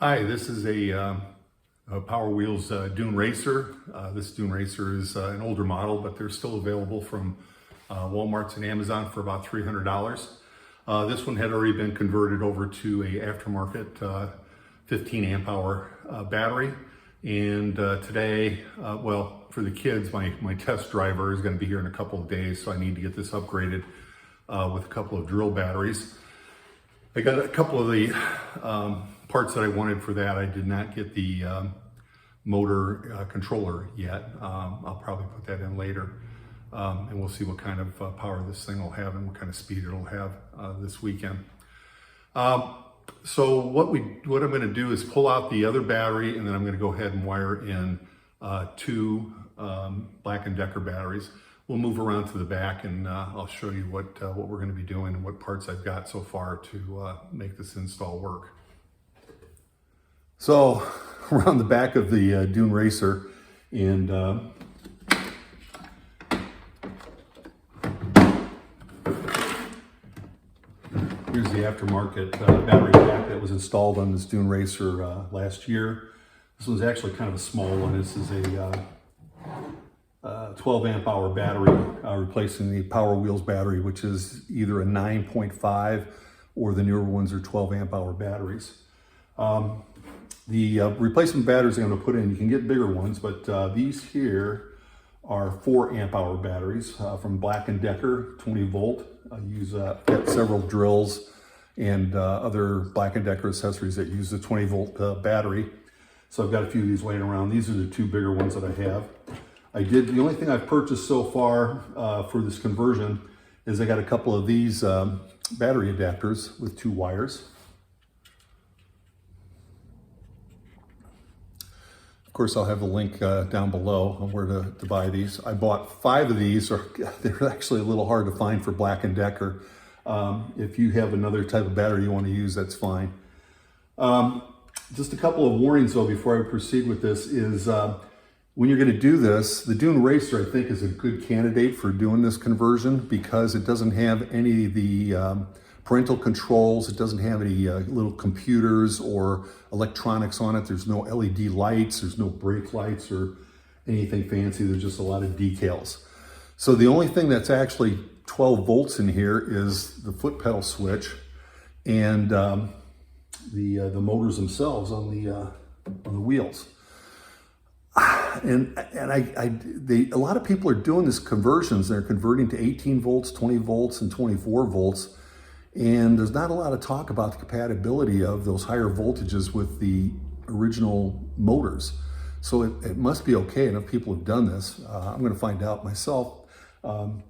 Hi, this is a Power Wheels Dune Racer. This Dune Racer is an older model, but they're still available from Walmart's and Amazon for about $300. This one had already been converted over to a aftermarket 15 amp hour battery. And today, well, for the kids, my test driver is going to be here in a couple of days, so I need to get this upgraded with a couple of drill batteries. I got a couple of the parts that I wanted for that. I did not get the motor controller yet. I'll probably put that in later. And we'll see what kind of power this thing will have and what kind of speed it'll have this weekend. So what I'm going to do is pull out the other battery, and then I'm going to go ahead and wire in two BLACK+DECKER batteries. We'll move around to the back, and I'll show you what we're going to be doing and what parts I've got so far to make this install work. So around the back of the Dune Racer, and here's the aftermarket battery pack that was installed on this Dune Racer last year. This was actually kind of a small one. This is a 12 amp hour battery replacing the Power Wheels battery, which is either a 9.5 or the newer ones are 12 amp hour batteries. The replacement batteries I'm going to put in, you can get bigger ones, but these here are 4 amp hour batteries from BLACK+DECKER, 20 volt. I use got several drills and other BLACK+DECKER accessories that use the 20 volt battery. So I've got a few of these laying around. These are the two bigger ones that I have. The only thing I've purchased so far for this conversion is I got a couple of these battery adapters with 2 wires. Of course, I'll have the link down below on where to buy these. I bought 5 of these, or they're actually a little hard to find for BLACK+DECKER. If you have another type of battery you want to use, that's fine. Just a couple of warnings though before I proceed with this is when you're going to do this, the Dune Racer I think is a good candidate for doing this conversion because it doesn't have any of the parental controls. It doesn't have any little computers or electronics on it. There's no LED lights. There's no brake lights or anything fancy. There's just a lot of decals. So the only thing that's actually 12 volts in here is the foot pedal switch and the motors themselves on the wheels. And a lot of people are doing this conversions. They're converting to 18 volts, 20 volts, and 24 volts. And there's not a lot of talk about the compatibility of those higher voltages with the original motors. So it must be okay, and if people have done this, I'm going to find out myself and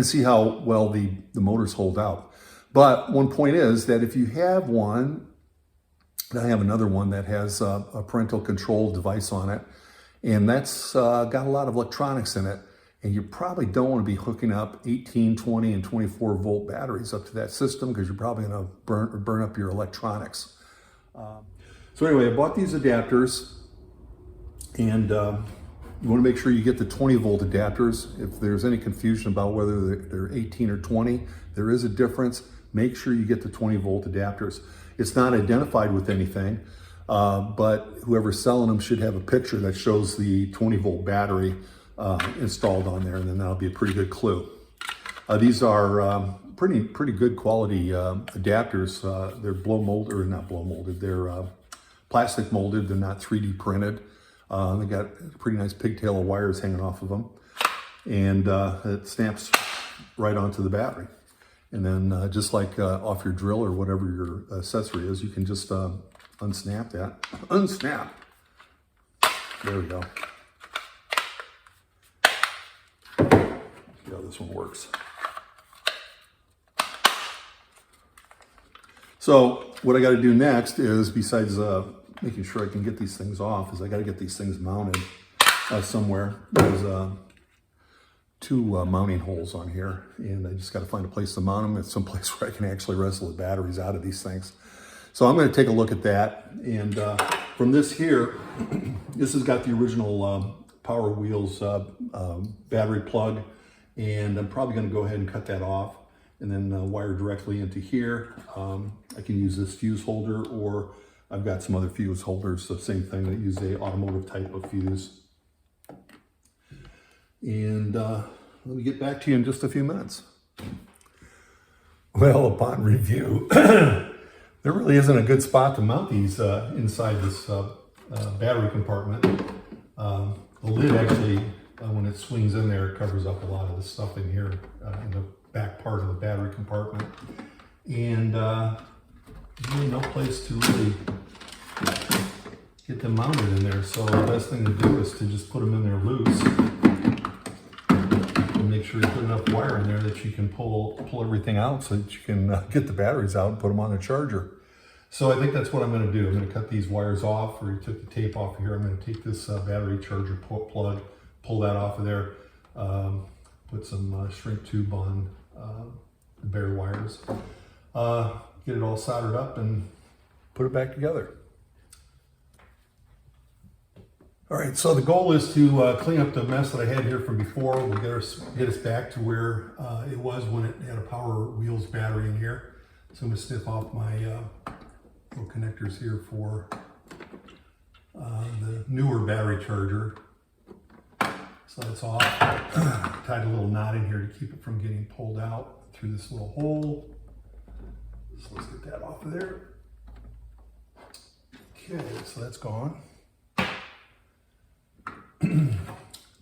see how well the motors hold out. But one point is that if you have one, I have another one that has a parental control device on it, and that's got a lot of electronics in it. And you probably don't want to be hooking up 18, 20, and 24 volt batteries up to that system because you're probably going to burn up your electronics. So anyway, I bought these adapters, and you want to make sure you get the 20 volt adapters. If there's any confusion about whether they're 18 or 20, there is a difference. Make sure you get the 20 volt adapters. It's not identified with anything, but whoever's selling them should have a picture that shows the 20 volt battery installed on there, and then that'll be a pretty good clue. These are pretty good quality adapters. They're not blow molded. They're plastic molded. They're not 3D printed. They got a pretty nice pigtail of wires hanging off of them, and it snaps right onto the battery. And then just like off your drill or whatever your accessory is, you can just unsnap that. Unsnap. There we go. See how this one works. So what I got to do next is, besides making sure I can get these things off, is I got to get these things mounted somewhere. There's 2 mounting holes on here, and I just got to find a place to mount them at some place where I can actually wrestle the batteries out of these things. So I'm going to take a look at that. And from this here, this has got the original Power Wheels battery plug, and I'm probably going to go ahead and cut that off and then wire directly into here. I can use this fuse holder, or I've got some other fuse holders, the same thing that use a automotive type of fuse. And let me get back to you in just a few minutes. Well, upon review, there really isn't a good spot to mount these inside this battery compartment. The lid actually, when it swings in there, covers up a lot of the stuff in here in the back part of the battery compartment. And there's really no place to really get them mounted in there. So the best thing to do is to just put them in there loose. And make sure you put enough wire in there that you can pull everything out so that you can get the batteries out and put them on the charger. So I think that's what I'm going to do. I'm going to cut these wires off, or you took the tape off of here. I'm going to take this battery charger plug, pull that off of there, put some shrink tube on the bare wires, get it all soldered up and put it back together. All right, so the goal is to clean up the mess that I had here from before. We'll get us back to where it was when it had a Power Wheels battery in here. So I'm going to snip off my little connectors here for the newer battery charger. So that's off. Tied a little knot in here to keep it from getting pulled out through this little hole. So let's get that off of there. Okay, so that's gone.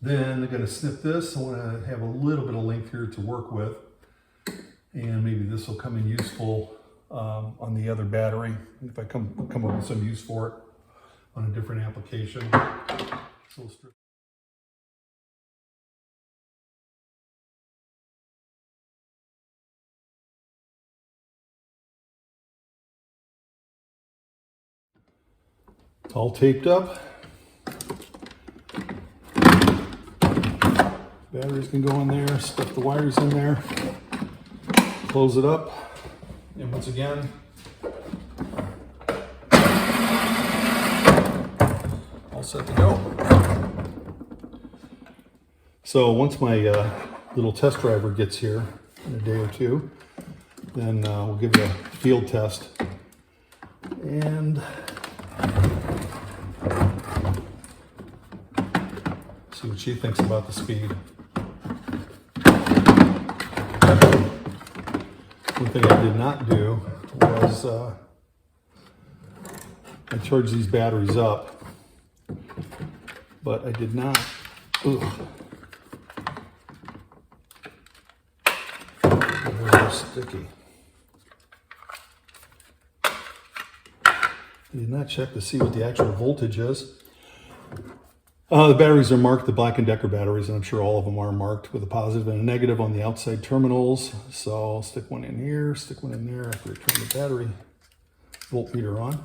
Then I'm going to snip this. I want to have a little bit of length here to work with, and maybe this will come in useful on the other battery if I come up with some use for it on a different application. So let's strip. It's all taped up. Batteries can go in there, stuff the wires in there, close it up, and once again, all set to go. So once my little test driver gets here in a day or two, then we'll give it a field test and see what she thinks about the speed. One thing I did not do was I charged these batteries up, but I did not. They're sticky. I did not check to see what the actual voltage is. The batteries are marked, the Black+Decker batteries, and I'm sure all of them are marked with a positive and a negative on the outside terminals. So I'll stick one in here, stick one in there after I turn the battery voltmeter on.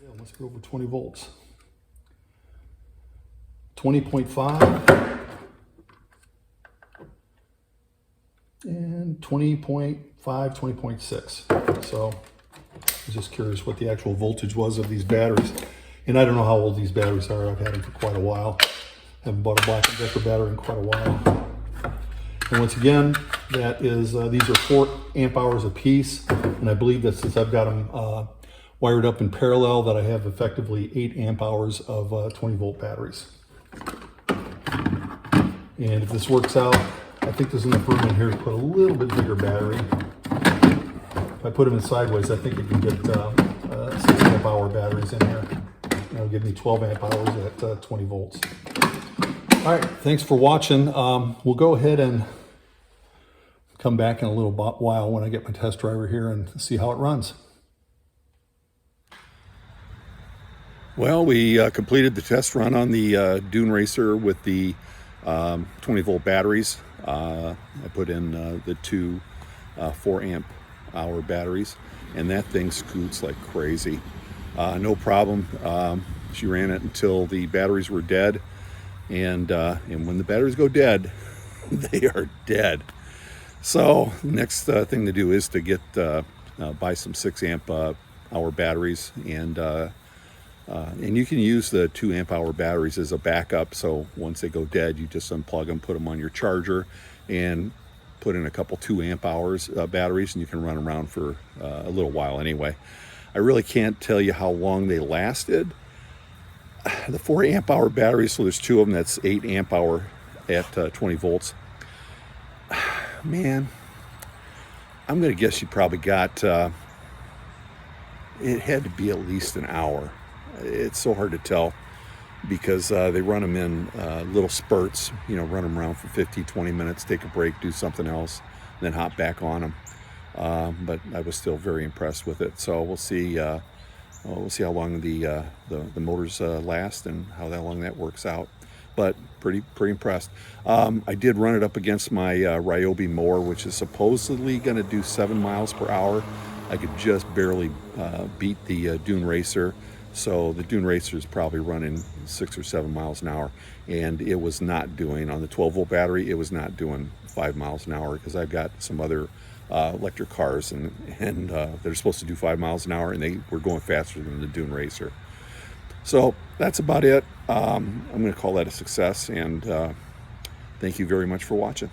Yeah, let's go over 20 volts. 20.5 and 20.5, 20.6. So I was just curious what the actual voltage was of these batteries. And I don't know how old these batteries are. I've had them for quite a while. Haven't bought a Black+Decker battery in quite a while. And once again, that is, these are 4 amp hours a piece. And I believe that since I've got them wired up in parallel, that I have effectively 8 amp hours of 20 volt batteries. And if this works out, I think there's enough room in here to put a little bit bigger battery. If I put them in sideways, I think it can get 6 amp hour batteries in here. That'll give me 12 amp hours at 20 volts. All right, thanks for watching. We'll go ahead and come back in a little while when I get my test driver here and see how it runs. Well, we completed the test run on the Dune Racer with the 20 volt batteries. I put in the 2 4 amp hour batteries, and that thing scoots like crazy. No problem. She ran it until the batteries were dead, and when the batteries go dead, they are dead. So the next thing to do is to get buy some 6 amp hour batteries, and you can use the 2 amp hour batteries as a backup. So once they go dead, you just unplug them, put them on your charger, and put in a couple 2 amp hours batteries, and you can run them around for a little while anyway. I really can't tell you how long they lasted. The 4 amp hour batteries, so there's 2 of them, that's 8 amp hour at 20 volts. Man, I'm gonna guess you probably got, it had to be at least an hour. It's so hard to tell because they run them in little spurts, you know, run them around for 50-20 minutes, take a break, do something else, then hop back on them. But I was still very impressed with it. So we'll see how long the motors last and how long that works out. But pretty impressed. I did run it up against my Ryobi mower, which is supposedly going to do 7 miles per hour. I could just barely beat the Dune Racer. So the Dune Racer is probably running 6 or 7 miles an hour, and it was not doing, on the 12-volt battery, it was not doing 5 miles an hour, because I've got some other electric cars, and they're supposed to do 5 miles an hour, and they were going faster than the Dune Racer. So that's about it. I'm going to call that a success, and thank you very much for watching.